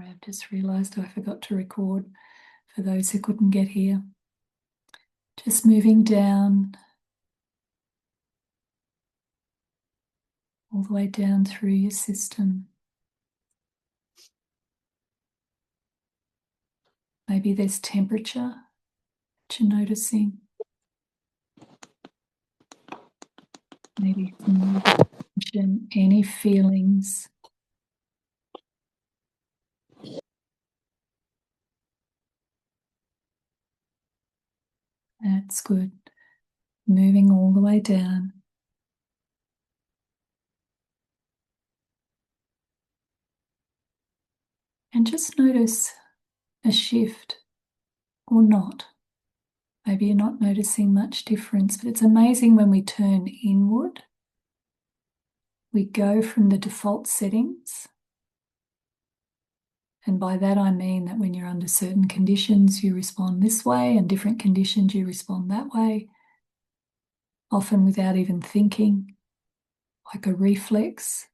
I've just realised I forgot to record for those who couldn't get here. Just moving down, all the way down through your system. Maybe there's temperature that you're noticing. Maybe some tension, any feelings. That's good. Moving all the way down. And just notice a shift or not. Maybe you're not noticing much difference, but it's amazing when we turn inward. We go from the default settings. And by that I mean that when you're under certain conditions, you respond this way, and different conditions, you respond that way, often without even thinking, like a reflex.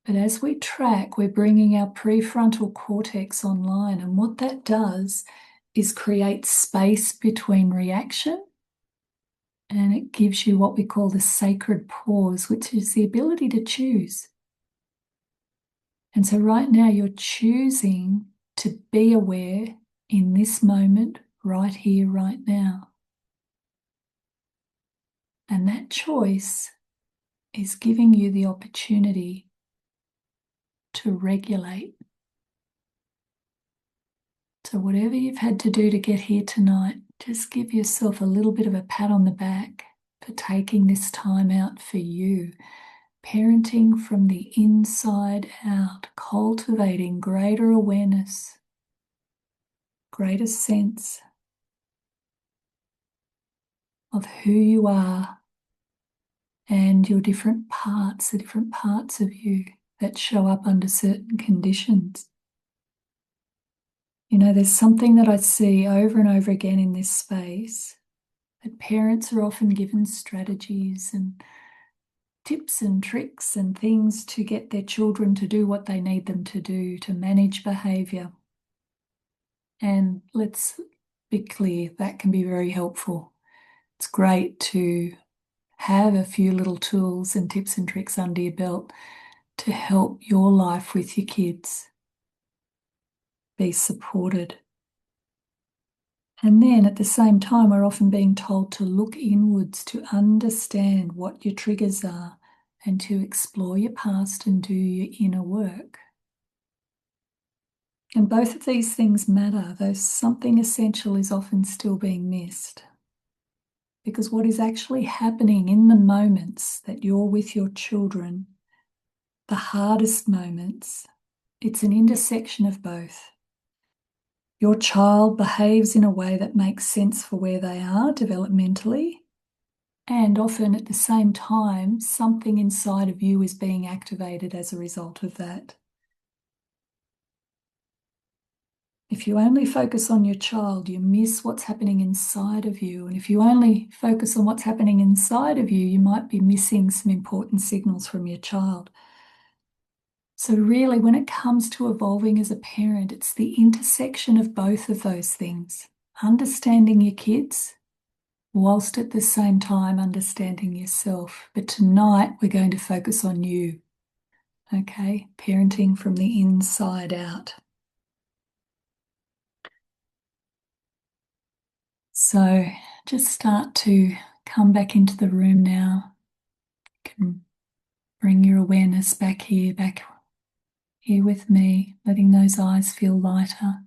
But as we track, we're bringing our prefrontal cortex online, and what that does is create space between reaction, and it gives you what we call the sacred pause, which is the ability to choose. And so right now you're choosing to be aware in this moment, right here, right now. And that choice is giving you the opportunity to regulate. So whatever you've had to do to get here tonight, just give yourself a little bit of a pat on the back for taking this time out for you. Parenting from the inside out, cultivating greater awareness, greater sense of who you are and your different parts, the different parts of you that show up under certain conditions. You know, there's something that I see over and over again in this space, that parents are often given strategies and tips and tricks and things to get their children to do what they need them to do, to manage behaviour. And let's be clear, that can be very helpful. It's great to have a few little tools and tips and tricks under your belt to help your life with your kids be supported. And then at the same time, we're often being told to look inwards, to understand what your triggers are, and to explore your past and do your inner work. And both of these things matter, though something essential is often still being missed. Because what is actually happening in the moments that you're with your children, the hardest moments, it's an intersection of both. Your child behaves in a way that makes sense for where they are developmentally, and often at the same time, something inside of you is being activated as a result of that. If you only focus on your child, you miss what's happening inside of you. And if you only focus on what's happening inside of you, you might be missing some important signals from your child. So really, when it comes to evolving as a parent, it's the intersection of both of those things. Understanding your kids, whilst at the same time understanding yourself. But tonight, we're going to focus on you. Okay? Parenting from the inside out. So just start to come back into the room now. You can bring your awareness back here with me, letting those eyes feel lighter.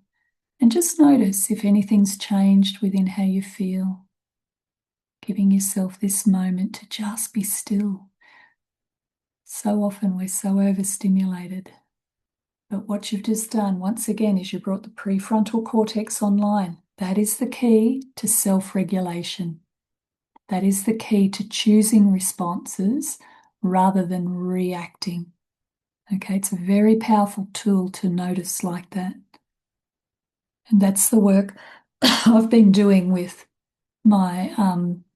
And just notice if anything's changed within how you feel. Giving yourself this moment to just be still. So often we're so overstimulated. But what you've just done, once again, is you brought the prefrontal cortex online. That is the key to self-regulation. That is the key to choosing responses rather than reacting. Okay, it's a very powerful tool to notice like that. And that's the work I've been doing with my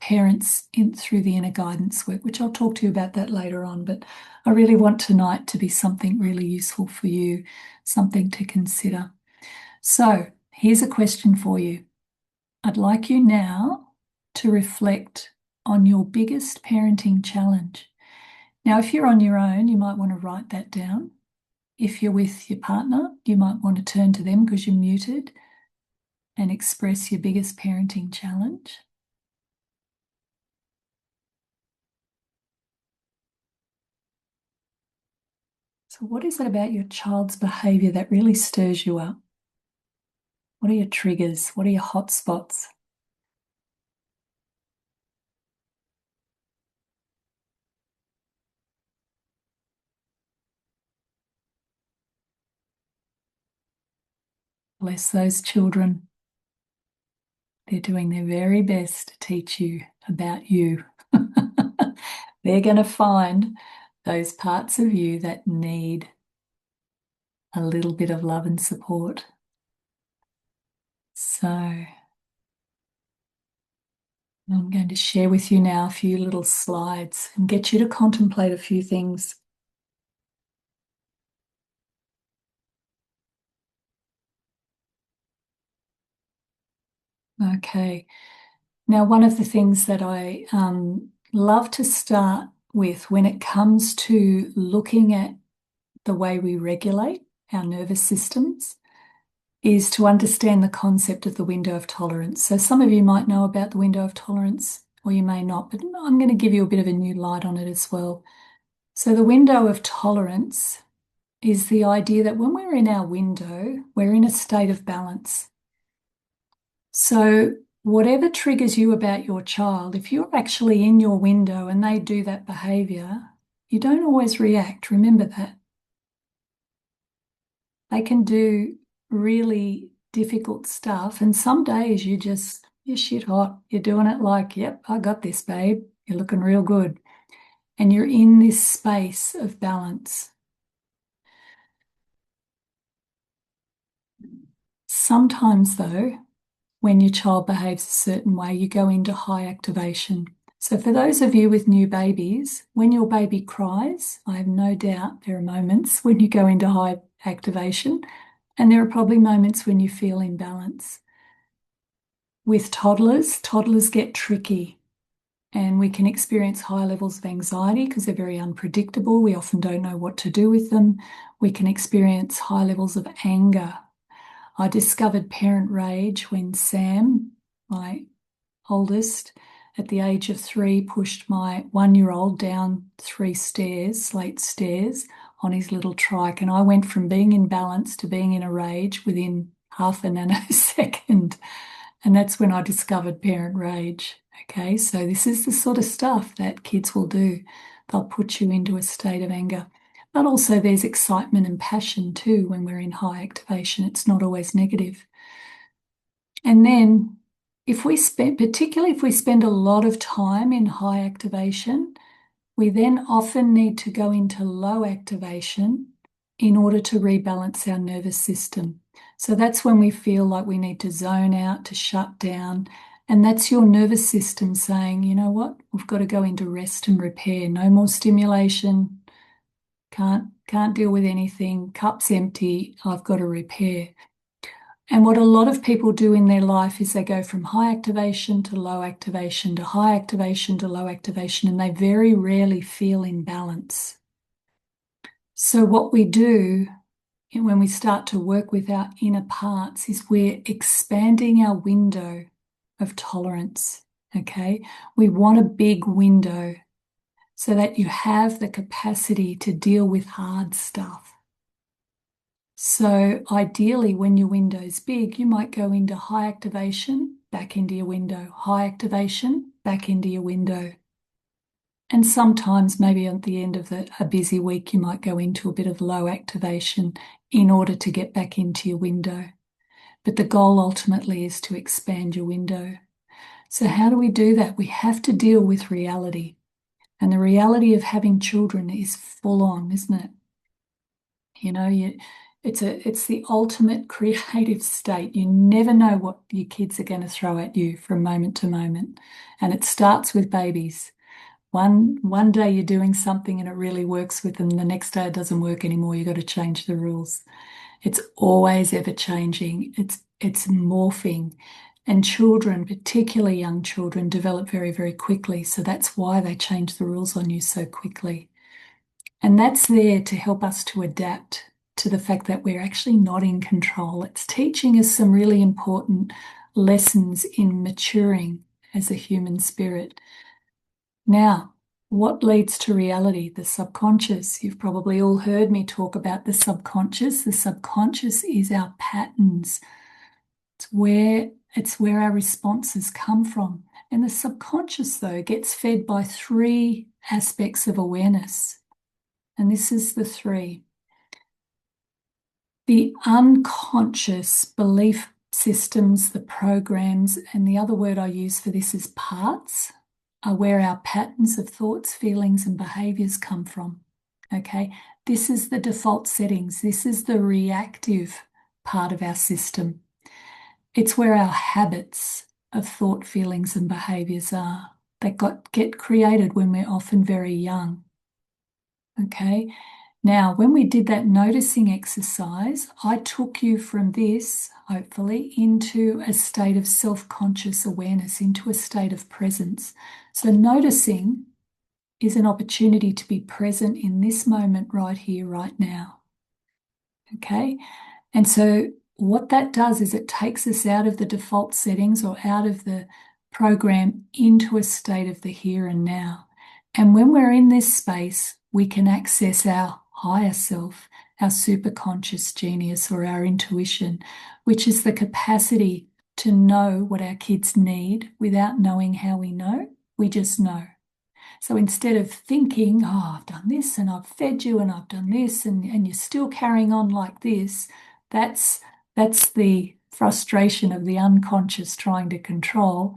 parents through the inner guidance work, which I'll talk to you about that later on. But I really want tonight to be something really useful for you, something to consider. So here's a question for you. I'd like you now to reflect on your biggest parenting challenge. Now, if you're on your own, you might want to write that down. If you're with your partner, you might want to turn to them because you're muted and express your biggest parenting challenge. So what is it about your child's behavior that really stirs you up? What are your triggers? What are your hot spots? Bless those children. They're doing their very best to teach you about you. They're going to find those parts of you that need a little bit of love and support. So I'm going to share with you now a few little slides and get you to contemplate a few things. Okay. Now, one of the things that I love to start with when it comes to looking at the way we regulate our nervous systems is to understand the concept of the window of tolerance. So some of you might know about the window of tolerance, or you may not, but I'm going to give you a bit of a new light on it as well. So the window of tolerance is the idea that when we're in our window, we're in a state of balance. So whatever triggers you about your child, if you're actually in your window and they do that behavior, you don't always react. Remember that. They can do really difficult stuff, and some days you're shit hot. You're doing it like, yep, I got this, babe. You're looking real good. And you're in this space of balance. Sometimes, though, when your child behaves a certain way, you go into high activation. So for those of you with new babies, when your baby cries, I have no doubt there are moments when you go into high activation, and there are probably moments when you feel imbalance. With toddlers get tricky, and we can experience high levels of anxiety because they're very unpredictable. We often don't know what to do with them. We can experience high levels of anger. I discovered parent rage when Sam, my oldest, at the age of 3, pushed my 1-year-old down 3 stairs, slate stairs, on his little trike. And I went from being in balance to being in a rage within half a nanosecond. And that's when I discovered parent rage. Okay, so this is the sort of stuff that kids will do. They'll put you into a state of anger. But also there's excitement and passion too when we're in high activation. It's not always negative. And then particularly if we spend a lot of time in high activation, we then often need to go into low activation in order to rebalance our nervous system. So that's when we feel like we need to zone out, to shut down. And that's your nervous system saying, you know what, we've got to go into rest and repair. No more stimulation. Can't deal with anything. Cup's empty. I've got to repair. And what a lot of people do in their life is they go from high activation to low activation to high activation to low activation, and they very rarely feel in balance. So what we do when we start to work with our inner parts is we're expanding our window of tolerance, okay? We want a big window so that you have the capacity to deal with hard stuff. So ideally, when your window's big, you might go into high activation, back into your window, high activation, back into your window. And sometimes maybe at the end of a busy week, you might go into a bit of low activation in order to get back into your window. But the goal ultimately is to expand your window. So how do we do that? We have to deal with reality. And the reality of having children is full on, isn't it? You know, It's the ultimate creative state. You never know what your kids are going to throw at you from moment to moment. And it starts with babies. One day you're doing something and it really works with them. The next day it doesn't work anymore. You've got to change the rules. It's always ever changing. It's morphing. And children, particularly young children, develop very, very quickly. So that's why they change the rules on you so quickly. And that's there to help us to adapt to the fact that we're actually not in control. It's teaching us some really important lessons in maturing as a human spirit. Now, what leads to reality? The subconscious. You've probably all heard me talk about the subconscious. The subconscious is our patterns. It's where our responses come from. And the subconscious, though, gets fed by three aspects of awareness. And this is the three. The unconscious belief systems, the programs, and the other word I use for this is parts, are where our patterns of thoughts, feelings, and behaviors come from. Okay, this is the default settings. This is the reactive part of our system. It's where our habits of thought, feelings, and behaviors are that get created when we're often very young. Okay, now when we did that noticing exercise, I took you from this, hopefully, into a state of self-conscious awareness, into a state of presence. So noticing is an opportunity to be present in this moment right here, right now. Okay, and so what that does is it takes us out of the default settings or out of the program into a state of the here and now. And when we're in this space, we can access our higher self, our superconscious genius or our intuition, which is the capacity to know what our kids need without knowing how we know. We just know. So instead of thinking, oh, I've done this and I've fed you and I've done this and you're still carrying on like this, that's the frustration of the unconscious trying to control.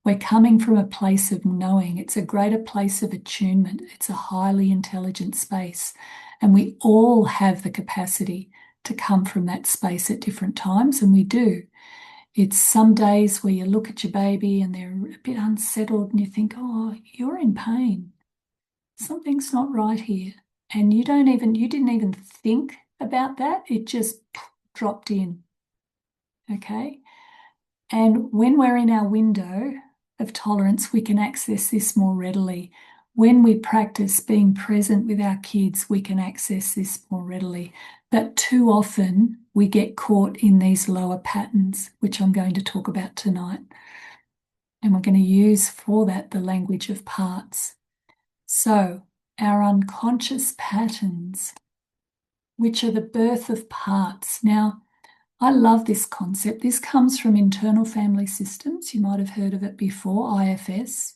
We're coming from a place of knowing. It's a greater place of attunement. It's a highly intelligent space. And we all have the capacity to come from that space at different times, and we do. It's some days where you look at your baby and they're a bit unsettled and you think, oh, you're in pain. Something's not right here. And you didn't even think about that. It just dropped in. Okay. And when we're in our window of tolerance, we can access this more readily. When we practice being present with our kids, we can access this more readily. But too often we get caught in these lower patterns, which I'm going to talk about tonight. And we're going to use for that the language of parts. So our unconscious patterns, which are the birth of parts. Now, I love this concept. This comes from internal family systems. You might have heard of it before, IFS.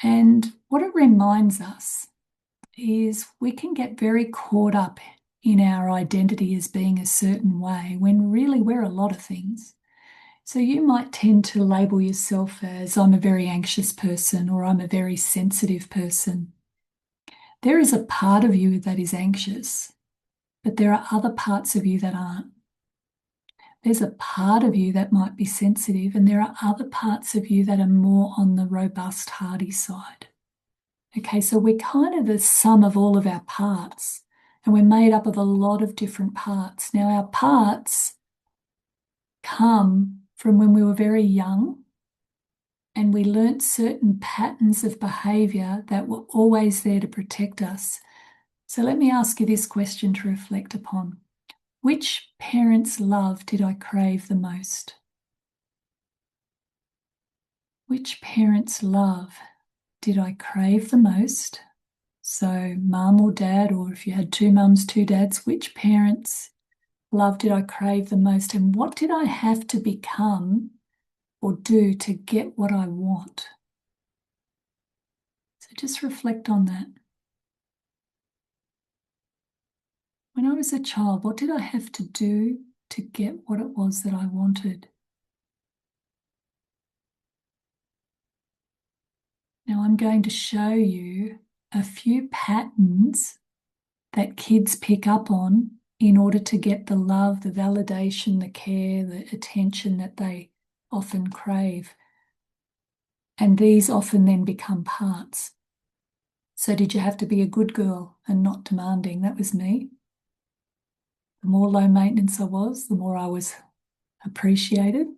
And what it reminds us is we can get very caught up in our identity as being a certain way when really we're a lot of things. So you might tend to label yourself as I'm a very anxious person or I'm a very sensitive person. There is a part of you that is anxious, but there are other parts of you that aren't. There's a part of you that might be sensitive, and there are other parts of you that are more on the robust, hardy side. Okay, so we're kind of the sum of all of our parts, and we're made up of a lot of different parts. Now, our parts come from when we were very young, and we learnt certain patterns of behavior that were always there to protect us. So let me ask you this question to reflect upon. Which parent's love did I crave the most? Which parent's love did I crave the most? So, mum or dad, or if you had two mums, two dads, which parent's love did I crave the most? And what did I have to become or do to get what I want? So, just reflect on that. When I was a child, what did I have to do to get what it was that I wanted? Now I'm going to show you a few patterns that kids pick up on in order to get the love, the validation, the care, the attention that they often crave. And these often then become parts. So did you have to be a good girl and not demanding? That was me. The more low maintenance I was, the more I was appreciated.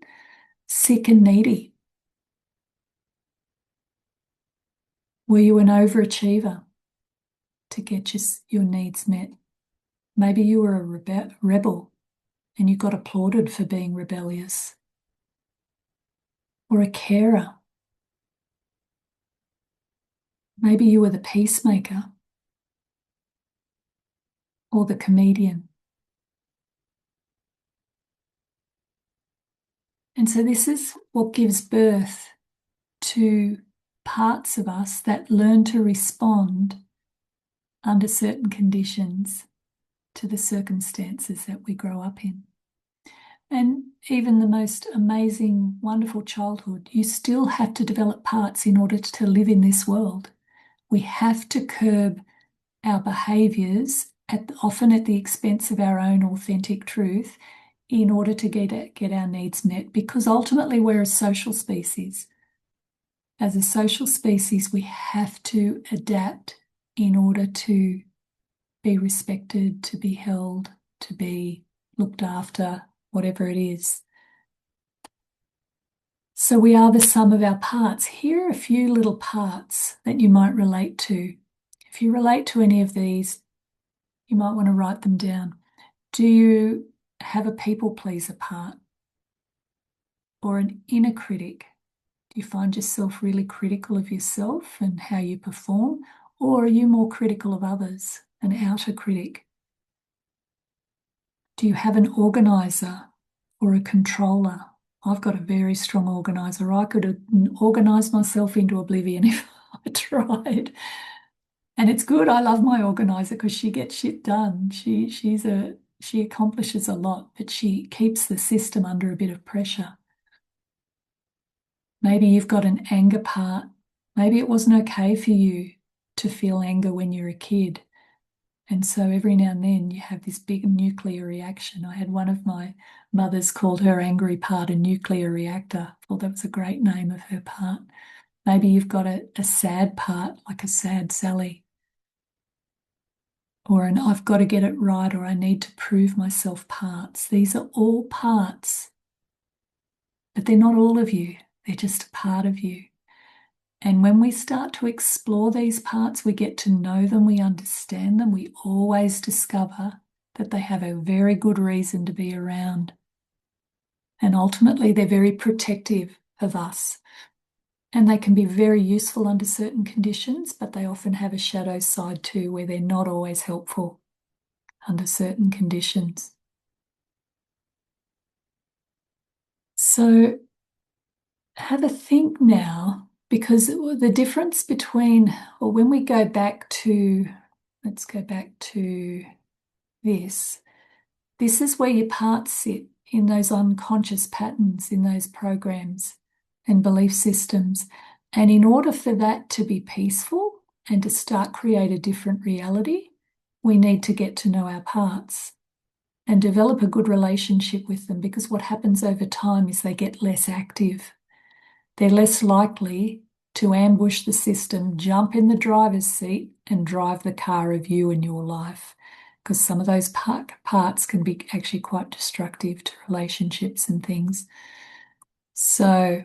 Sick and needy. Were you an overachiever to get your needs met? Maybe you were a rebel and you got applauded for being rebellious. Or a carer. Maybe you were the peacemaker or the comedian. And so this is what gives birth to parts of us that learn to respond under certain conditions to the circumstances that we grow up in. And even the most amazing, wonderful childhood, you still have to develop parts in order to live in this world. We have to curb our behaviours, often at the expense of our own authentic truth, in order to get our needs met, because ultimately we're a social species. As a social species, we have to adapt in order to be respected, to be held, to be looked after, whatever it is. So we are the sum of our parts. Here are a few little parts that you might relate to. If you relate to any of these, you might want to write them down. Do you have a people pleaser part or an inner critic? Do you find yourself really critical of yourself and how you perform? Or are you more critical of others, an outer critic? Do you have an organizer or a controller? I've got a very strong organizer. I could have organized myself into oblivion if I tried. And it's good. I love my organizer because she gets shit done. She accomplishes a lot, but she keeps the system under a bit of pressure. Maybe you've got an anger part. Maybe it wasn't okay for you to feel anger when you're a kid. And so every now and then you have this big nuclear reaction. I had one of my mothers called her angry part a nuclear reactor. I thought that was a great name of her part. Maybe you've got a sad part, like a sad Sally. Or an I've got to get it right, or I need to prove myself parts. These are all parts, but they're not all of you. They're just a part of you. And when we start to explore these parts, we get to know them, we understand them, we always discover that they have a very good reason to be around. And ultimately, they're very protective of us. And they can be very useful under certain conditions, but they often have a shadow side too, where they're not always helpful under certain conditions. So have a think now, because the difference between, or when we go back to, let's go back to this is where your parts sit in those unconscious patterns, in those programs and belief systems. And in order for that to be peaceful and to start create a different reality, we need to get to know our parts and develop a good relationship with them, because what happens over time is they get less active. They're less likely to ambush the system, jump in the driver's seat and drive the car of you and your life, because some of those parts can be actually quite destructive to relationships and things. So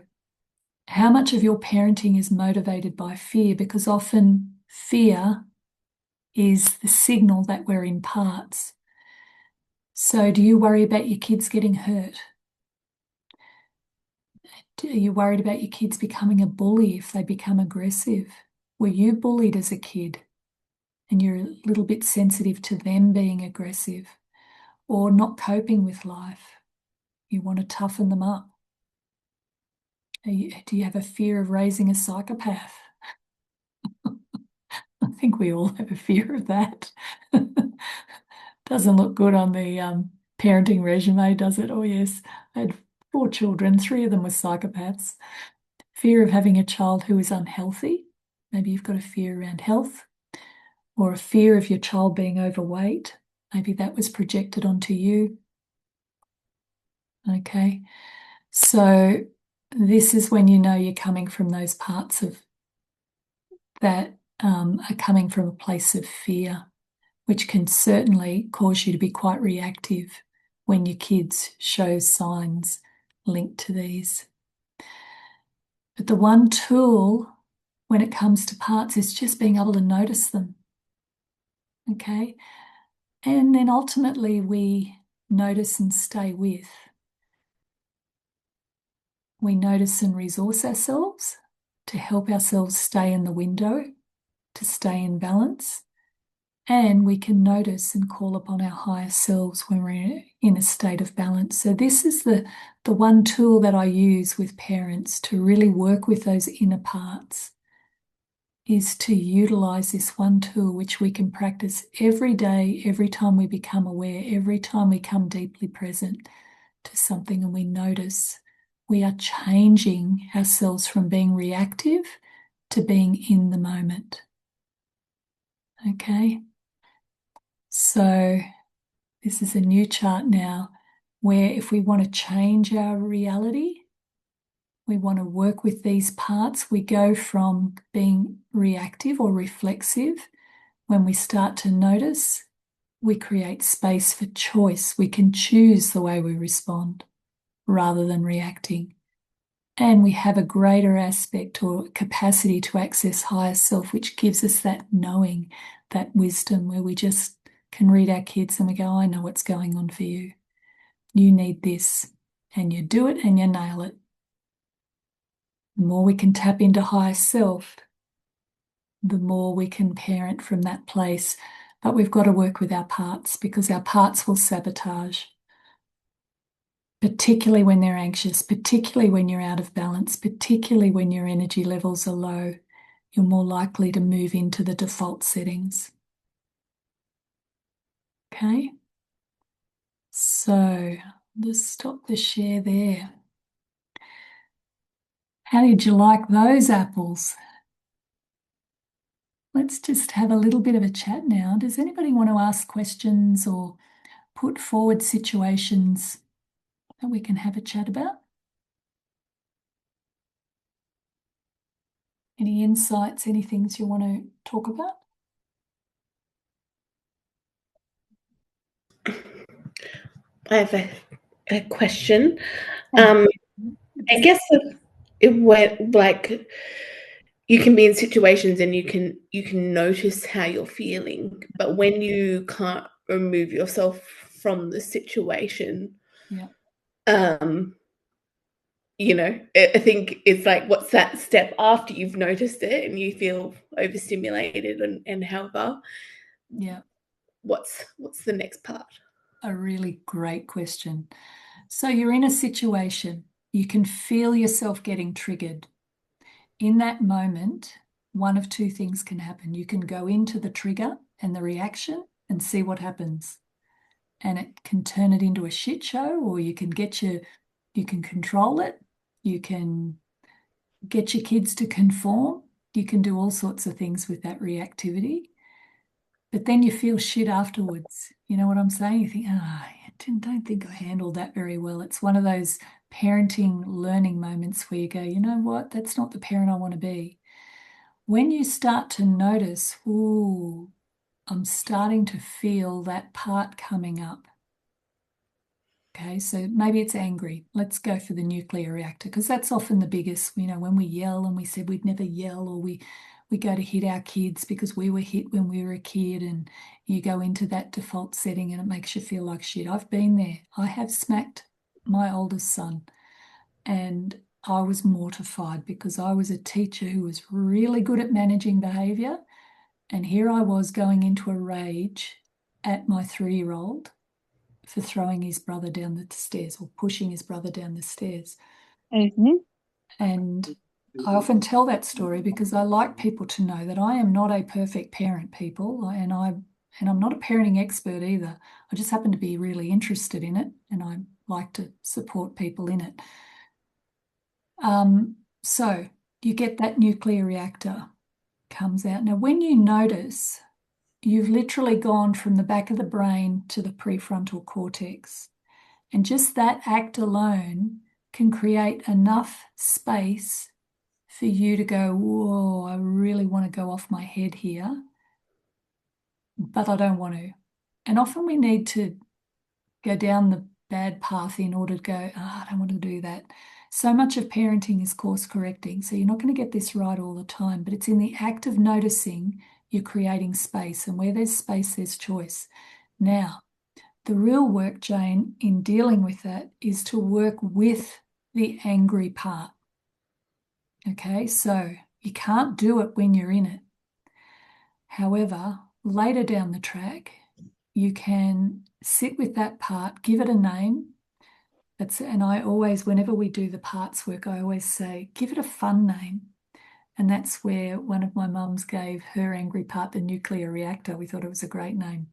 how much of your parenting is motivated by fear? Because often fear is the signal that we're in parts. So do you worry about your kids getting hurt? Are you worried about your kids becoming a bully if they become aggressive? Were you bullied as a kid and you're a little bit sensitive to them being aggressive or not coping with life? You want to toughen them up. Do you have a fear of raising a psychopath? I think we all have a fear of that. Doesn't look good on the parenting resume, does it? Oh, yes, I had 4 children, 3 of them were psychopaths. Fear of having a child who is unhealthy. Maybe you've got a fear around health, or a fear of your child being overweight, Maybe that was projected onto you. Okay, so this is when you know you're coming from those parts of that are coming from a place of fear, which can certainly cause you to be quite reactive when your kids show signs linked to these. But the one tool when it comes to parts is just being able to notice them. Okay, and then ultimately we notice and stay with. We notice and resource ourselves to help ourselves stay in the window, to stay in balance. And we can notice and call upon our higher selves when we're in a state of balance. So this is the one tool that I use with parents to really work with those inner parts, is to utilize this one tool which we can practice every day, every time we become aware, every time we come deeply present to something and we notice. We are changing ourselves from being reactive to being in the moment. Okay, so this is a new chart now where if we want to change our reality, we want to work with these parts, we go from being reactive or reflexive. When we start to notice, we create space for choice. We can choose the way we respond rather than reacting. And we have a greater aspect or capacity to access higher self, which gives us that knowing, that wisdom, where we just can read our kids and we go, I know what's going on for you. You need this. And you do it and you nail it. The more we can tap into higher self, the more we can parent from that place. But we've got to work with our parts, because our parts will sabotage, particularly when they're anxious, particularly when you're out of balance, particularly when your energy levels are low. You're more likely to move into the default settings. Okay, so just stop the share there. How did you like those apples? Let's just have a little bit of a chat now. Does anybody want to ask questions or put forward situations that we can have a chat about? Any insights, any things you want to talk about? I have a question. I guess it went like you can be in situations and you can notice how you're feeling, but when you can't remove yourself from the situation, Yeah. I think it's like, what's that step after you've noticed it and you feel overstimulated and however, Yeah. what's the next part? A really great question. So you're in a situation, you can feel yourself getting triggered. In that moment, one of two things can happen. You can go into the trigger and the reaction and see what happens. And it can turn it into a shit show, or you can you can control it. You can get your kids to conform. You can do all sorts of things with that reactivity. But then you feel shit afterwards. You know what I'm saying? You think, I don't think I handled that very well. It's one of those parenting learning moments where you go, you know what? That's not the parent I want to be. When you start to notice, ooh, I'm starting to feel that part coming up. Okay, so maybe it's angry. Let's go for the nuclear reactor, because that's often the biggest, when we yell, and we said we'd never yell, or we go to hit our kids because we were hit when we were a kid, and you go into that default setting and it makes you feel like shit. I've been there. I have smacked my oldest son, and I was mortified because I was a teacher who was really good at managing behavior. And here I was going into a rage at my 3-year-old for throwing his brother down the stairs or pushing his brother down the stairs. And I often tell that story because I like people to know that I am not a perfect parent, people, and I'm not a parenting expert either. I just happen to be really interested in it, and I like to support people in it. So you get that nuclear reactor comes out. Now, when you notice you've literally gone from the back of the brain to the prefrontal cortex. And just that act alone can create enough space for you to go, whoa, I really want to go off my head here, but I don't want to. And often we need to go down the bad path in order to go, I don't want to do that. So much of parenting is course correcting. So you're not going to get this right all the time, but it's in the act of noticing you're creating space. And where there's space, there's choice. Now, the real work, Jane, in dealing with that is to work with the angry part. Okay, so you can't do it when you're in it. However, later down the track, you can sit with that part, give it a name. And I always, whenever we do the parts work, I always say, give it a fun name. And that's where one of my mums gave her angry part the nuclear reactor. We thought it was a great name.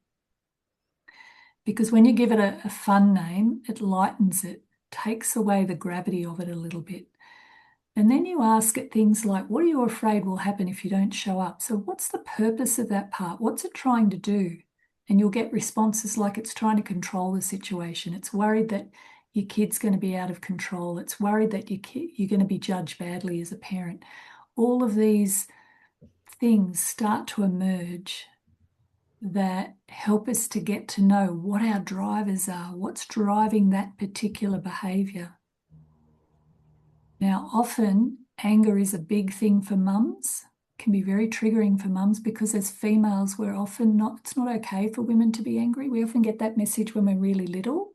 Because when you give it a fun name, it lightens it, takes away the gravity of it a little bit. And then you ask it things like, what are you afraid will happen if you don't show up? So what's the purpose of that part? What's it trying to do? And you'll get responses like it's trying to control the situation. It's worried that your kid's going to be out of control. It's worried that you're going to be judged badly as a parent. All of these things start to emerge that help us to get to know what our drivers are, what's driving that particular behaviour. Now, often anger is a big thing for mums, can be very triggering for mums because as females, we're often not, it's not okay for women to be angry. We often get that message when we're really little,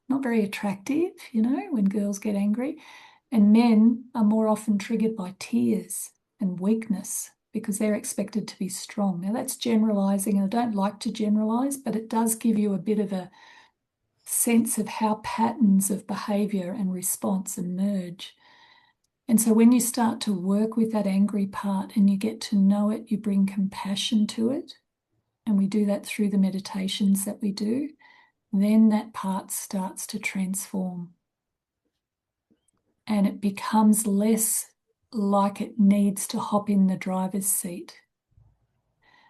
not very attractive, you know, when girls get angry. And men are more often triggered by tears and weakness because they're expected to be strong. Now, that's generalizing, and I don't like to generalize, but it does give you a bit of a sense of how patterns of behavior and response emerge. And so when you start to work with that angry part and you get to know it, you bring compassion to it. And we do that through the meditations that we do. Then that part starts to transform. And it becomes less like it needs to hop in the driver's seat.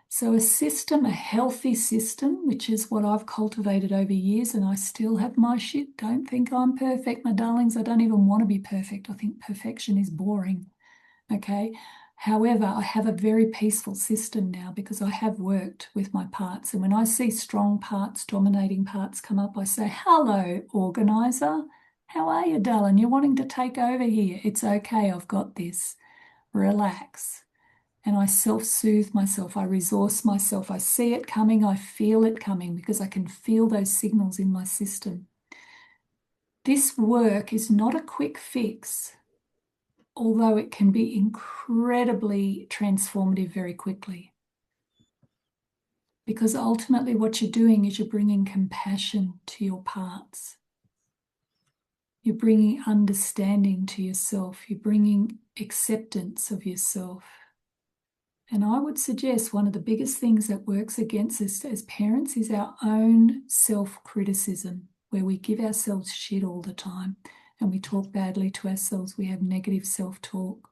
So a system, a healthy system, which is what I've cultivated over years, and I still have my shit. Don't think I'm perfect, my darlings. I don't even want to be perfect. I think perfection is boring. Okay. However, I have a very peaceful system now because I have worked with my parts. And when I see strong parts, dominating parts come up, I say, hello, organizer. How are you, darling? You're wanting to take over here. It's okay. I've got this. Relax. And I self-soothe myself. I resource myself. I see it coming. I feel it coming because I can feel those signals in my system. This work is not a quick fix, although it can be incredibly transformative very quickly. Because ultimately what you're doing is you're bringing compassion to your parts. You're bringing understanding to yourself. You're bringing acceptance of yourself. And I would suggest one of the biggest things that works against us as parents is our own self-criticism, where we give ourselves shit all the time and we talk badly to ourselves. We have negative self-talk.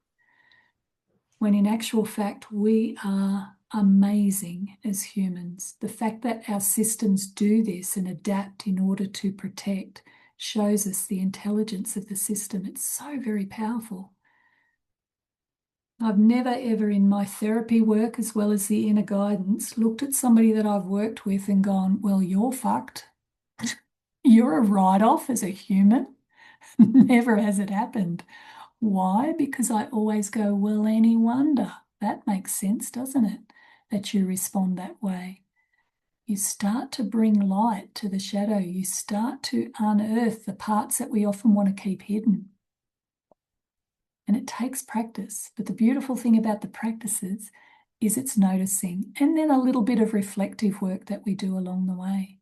When in actual fact, we are amazing as humans. The fact that our systems do this and adapt in order to protect shows us the intelligence of the system. It's so very powerful. I've never ever in my therapy work, as well as the inner guidance, looked at somebody that I've worked with and gone, well, you're fucked. You're a write-off as a human. Never has it happened. Why? Because I always go, well, any wonder. That makes sense, doesn't it? That you respond that way. You start to bring light to the shadow. You start to unearth the parts that we often want to keep hidden. And it takes practice. But the beautiful thing about the practices is it's noticing and then a little bit of reflective work that we do along the way.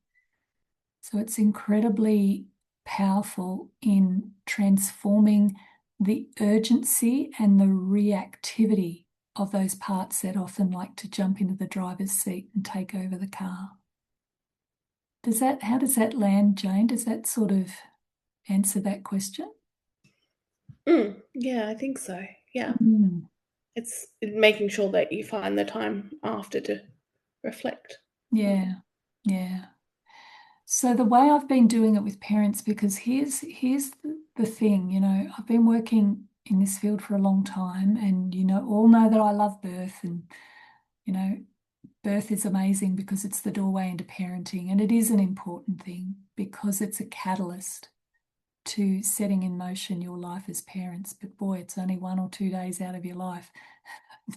So it's incredibly powerful in transforming the urgency and the reactivity of those parts that often like to jump into the driver's seat and take over the car. How does that land, Jane? Does that sort of answer that question? Yeah, I think so. Yeah. Mm. It's making sure that you find the time after to reflect. Yeah, yeah. So the way I've been doing it with parents, because here's the thing, you know, I've been working in this field for a long time, and you know, all know that I love birth, and you know, birth is amazing because it's the doorway into parenting, and it is an important thing because it's a catalyst to setting in motion your life as parents. But boy, it's only 1 or 2 days out of your life.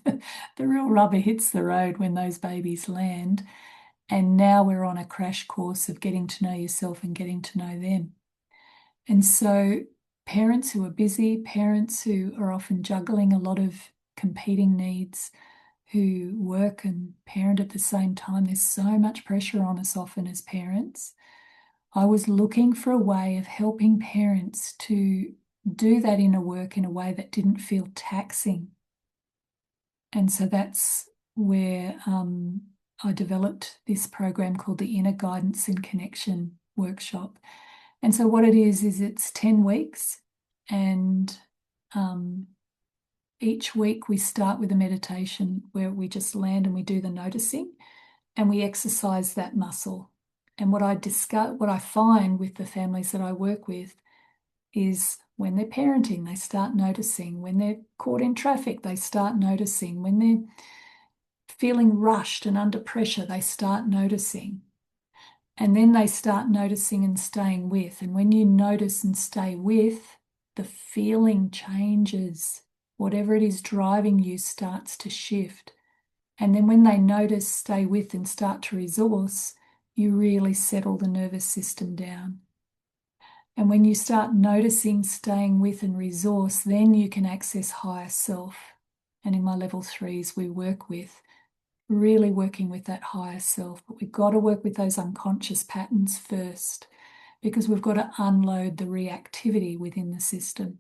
The real rubber hits the road when those babies land. And now we're on a crash course of getting to know yourself and getting to know them. And so, parents who are busy, parents who are often juggling a lot of competing needs, who work and parent at the same time, there's so much pressure on us often as parents. I was looking for a way of helping parents to do that inner work in a way that didn't feel taxing. And so that's where I developed this program called the Inner Guidance and Connection Workshop. And so what it is it's 10 weeks, and each week we start with a meditation where we just land and we do the noticing and we exercise that muscle. And what I find with the families that I work with is when they're parenting, they start noticing. When they're caught in traffic, they start noticing. When they're feeling rushed and under pressure, they start noticing. And then they start noticing and staying with. And when you notice and stay with, the feeling changes. Whatever it is driving you starts to shift. And then when they notice, stay with, and start to resource, you really settle the nervous system down. And when you start noticing, staying with, and resource, then you can access higher self. And in my level 3s, we work with really working with that higher self. But we've got to work with those unconscious patterns first, because we've got to unload the reactivity within the system.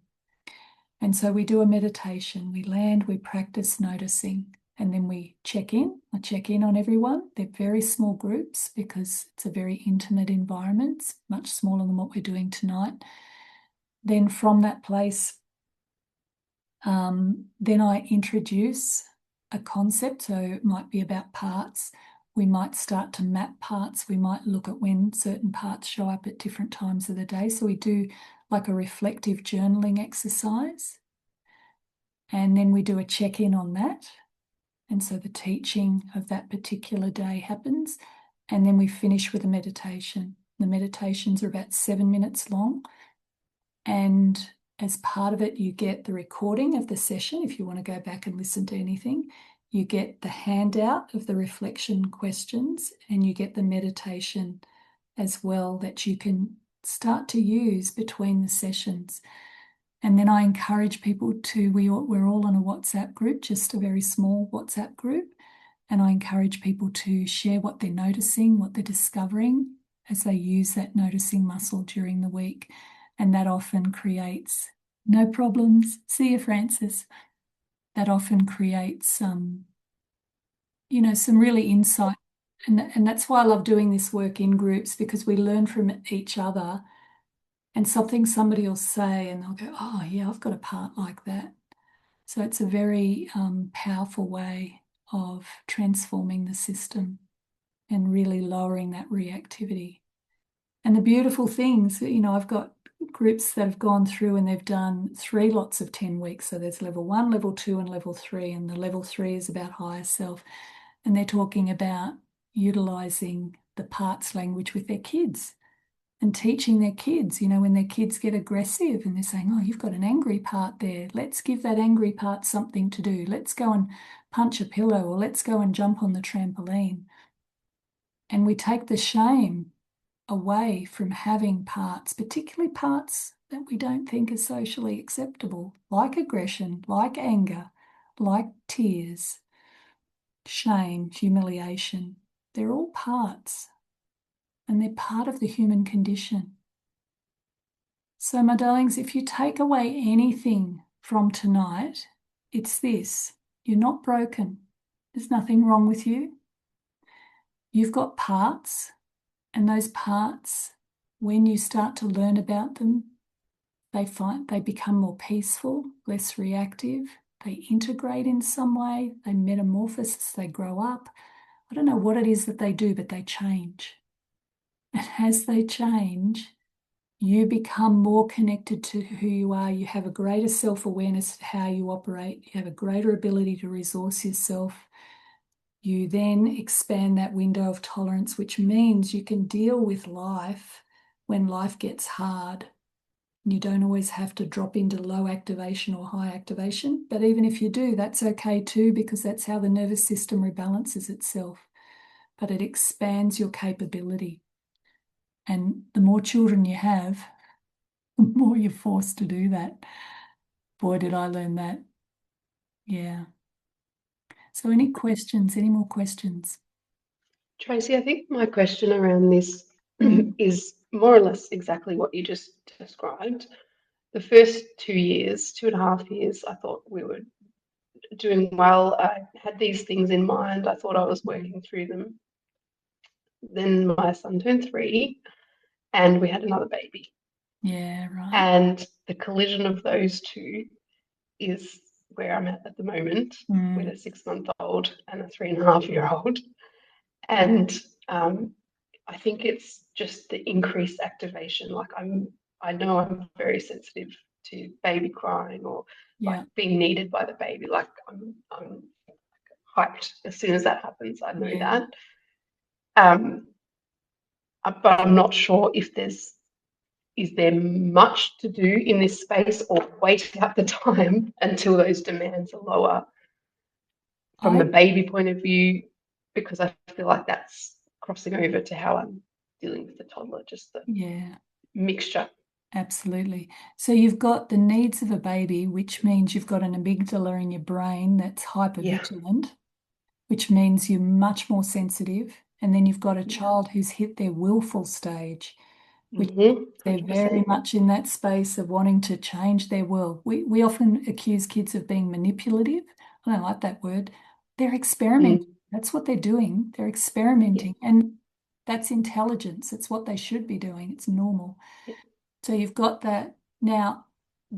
And so we do a meditation, we land, we practice noticing, and then we check in. I check in on everyone. They're very small groups because it's a very intimate environment, it's much smaller than what we're doing tonight. Then from that place, then I introduce a concept. So it might be about parts. We might start to map parts. We might look at when certain parts show up at different times of the day. So we do like a reflective journaling exercise. And then we do a check-in on that. And so the teaching of that particular day happens. And then we finish with a meditation. The meditations are about 7 minutes long. And as part of it, you get the recording of the session. If you want to go back and listen to anything, you get the handout of the reflection questions, and you get the meditation as well that you can start to use between the sessions. And then I encourage people to, we're all in a WhatsApp group, just a very small WhatsApp group. And I encourage people to share what they're noticing, what they're discovering as they use that noticing muscle during the week. And that often creates no problems. See you, Francis. That often creates some really insight. And that's why I love doing this work in groups, because we learn from each other. And somebody will say, and they'll go, oh, yeah, I've got a part like that. So it's a very powerful way of transforming the system and really lowering that reactivity. And the beautiful things, I've got groups that have gone through and they've done 3 lots of 10 weeks. So there's level 1, level 2, and level 3. And the level 3 is about higher self. And they're talking about utilizing the parts language with their kids and teaching their kids, when their kids get aggressive and they're saying, oh, you've got an angry part there. Let's give that angry part something to do. Let's go and punch a pillow, or let's go and jump on the trampoline. And we take the shame away from having parts, particularly parts that we don't think are socially acceptable, like aggression, like anger, like tears, shame, humiliation. They're all parts, and they're part of the human condition. So, my darlings, if you take away anything from tonight, it's this: you're not broken. There's nothing wrong with you. You've got parts, and those parts, when you start to learn about them, they become more peaceful, less reactive. They integrate in some way. They metamorphose as they grow up. I don't know what it is that they do, but they change. And as they change, you become more connected to who you are. You have a greater self-awareness of how you operate. You have a greater ability to resource yourself. You then expand that window of tolerance, which means you can deal with life when life gets hard. You don't always have to drop into low activation or high activation. But even if you do, that's okay too, because that's how the nervous system rebalances itself. But it expands your capability. And the more children you have, the more you're forced to do that. Boy, did I learn that. Yeah. So any questions? Any more questions? Tracy, I think my question around this Mm. is more or less exactly what you just described. The first 2 years, 2.5 years, I thought we were doing well. I had these things in mind. I thought I was working through them. Then my son turned 3 and we had another baby. Yeah, right. And the collision of those two is where I'm at the moment with a 6-month-old and a 3.5-year-old. And I think it's just the increased activation. Like I know I'm very sensitive to baby crying or like being needed by the baby. Like I'm hyped as soon as that happens. I know that. But I'm not sure if is there much to do in this space or wait out the time until those demands are lower from the baby point of view, because I feel like that's crossing over to how I'm dealing with the toddler, just the mixture. Absolutely. So you've got the needs of a baby, which means you've got an amygdala in your brain that's hypervigilant, which means you're much more sensitive. And then you've got a child who's hit their willful stage, which they're very much in that space of wanting to change their world. We often accuse kids of being manipulative. I don't like that word. They're experimenting. That's what they're doing. They're experimenting. And that's intelligence. It's what they should be doing. It's normal. So you've got that. Now,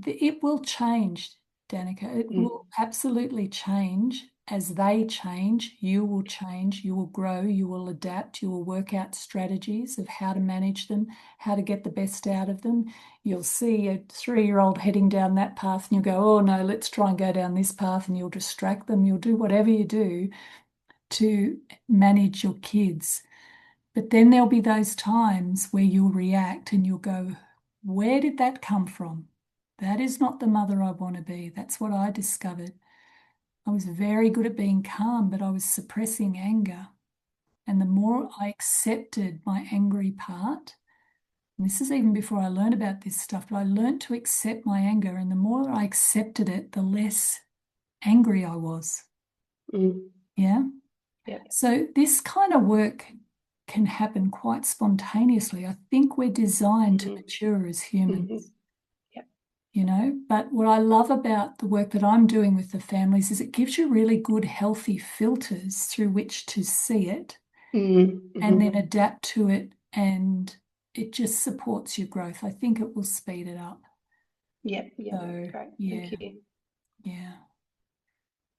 it will change, Danica. It will absolutely change. As they change, you will change, you will grow, you will adapt, you will work out strategies of how to manage them, how to get the best out of them. You'll see a 3-year-old heading down that path and you'll go, oh no, let's try and go down this path, and you'll distract them. You'll do whatever you do to manage your kids. But then there'll be those times where you'll react and you'll go, where did that come from? That is not the mother I want to be. That's what I discovered. I was very good at being calm, but I was suppressing anger. And the more I accepted my angry part, and this is even before I learned about this stuff, but I learned to accept my anger. And the more I accepted it, the less angry I was. Yeah. So this kind of work can happen quite spontaneously. I think we're designed to mature as humans. You know, but what I love about the work that I'm doing with the families is it gives you really good, healthy filters through which to see it and then adapt to it, and it just supports your growth. I think it will speed it up. Great. Thank you. Yeah.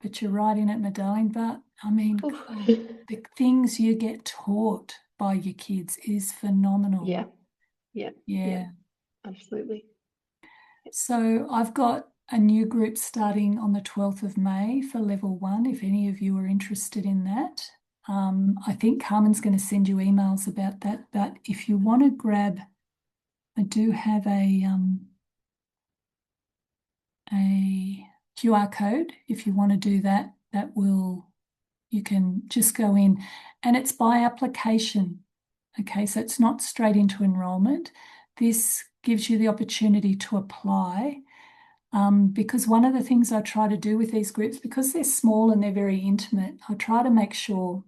But you're right in it, my darling. But I mean, the things you get taught by your kids is phenomenal. Yeah. Absolutely. So I've got a new group starting on the 12th of May for level 1, if any of you are interested in that. I think Carmen's going to send you emails about that, but if you want to grab, I do have a QR code. If you want to do that, you can just go in, and it's by application. Okay, so it's not straight into enrollment. This gives you the opportunity to apply. Because one of the things I try to do with these groups, because they're small and they're very intimate, I try to make sure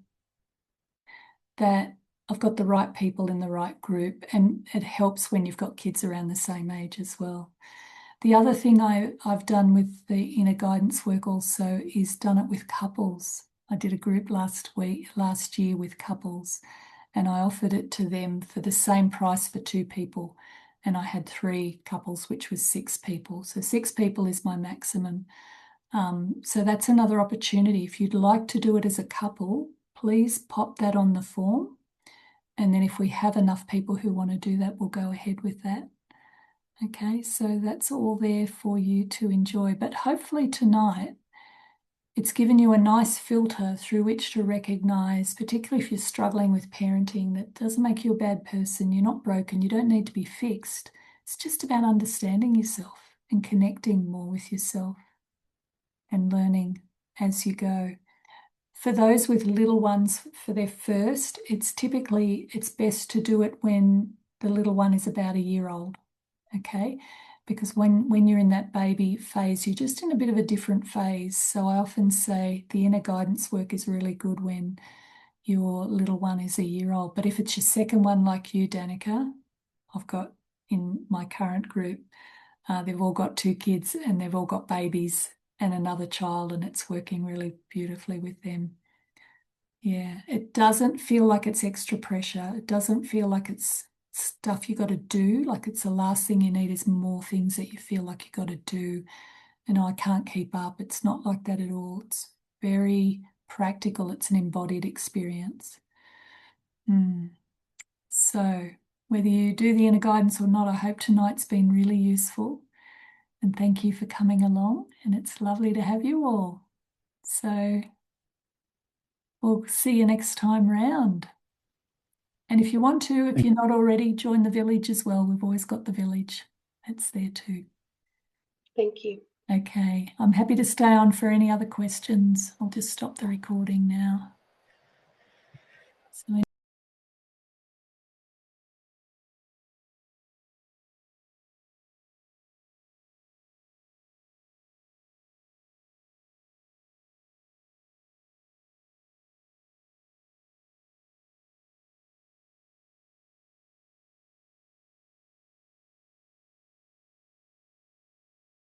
that I've got the right people in the right group, and it helps when you've got kids around the same age as well. The other thing I've done with the inner guidance work also is done it with couples. I did a group last year with couples, and I offered it to them for the same price for 2 people. And I had 3 couples, which was 6 people. So 6 people is my maximum. So that's another opportunity. If you'd like to do it as a couple, please pop that on the form. And then if we have enough people who want to do that, we'll go ahead with that. Okay, so that's all there for you to enjoy. But hopefully tonight, it's given you a nice filter through which to recognize, particularly if you're struggling with parenting, that doesn't make you a bad person. You're not broken. You don't need to be fixed. It's just about understanding yourself and connecting more with yourself and learning as you go. For those with little ones for their first, it's best to do it when the little one is about a year old, okay? Because when you're in that baby phase, you're just in a bit of a different phase. So I often say the inner guidance work is really good when your little one is a year old. But if it's your second one like you, Danica, I've got in my current group, they've all got 2 kids and they've all got babies and another child, and it's working really beautifully with them. Yeah, it doesn't feel like it's extra pressure. It doesn't feel like it's stuff you got to do. Like it's the last thing you need is more things that you feel like you got to do. And I can't keep up. It's not like that at all. It's very practical. It's an embodied experience. So whether you do the inner guidance or not, I hope tonight's been really useful. And thank you for coming along. And it's lovely to have you all. So we'll see you next time round. And if you want to, if you're not already, join the village as well. We've always got the village. That's there too. Thank you. Okay, I'm happy to stay on for any other questions. I'll just stop the recording now. So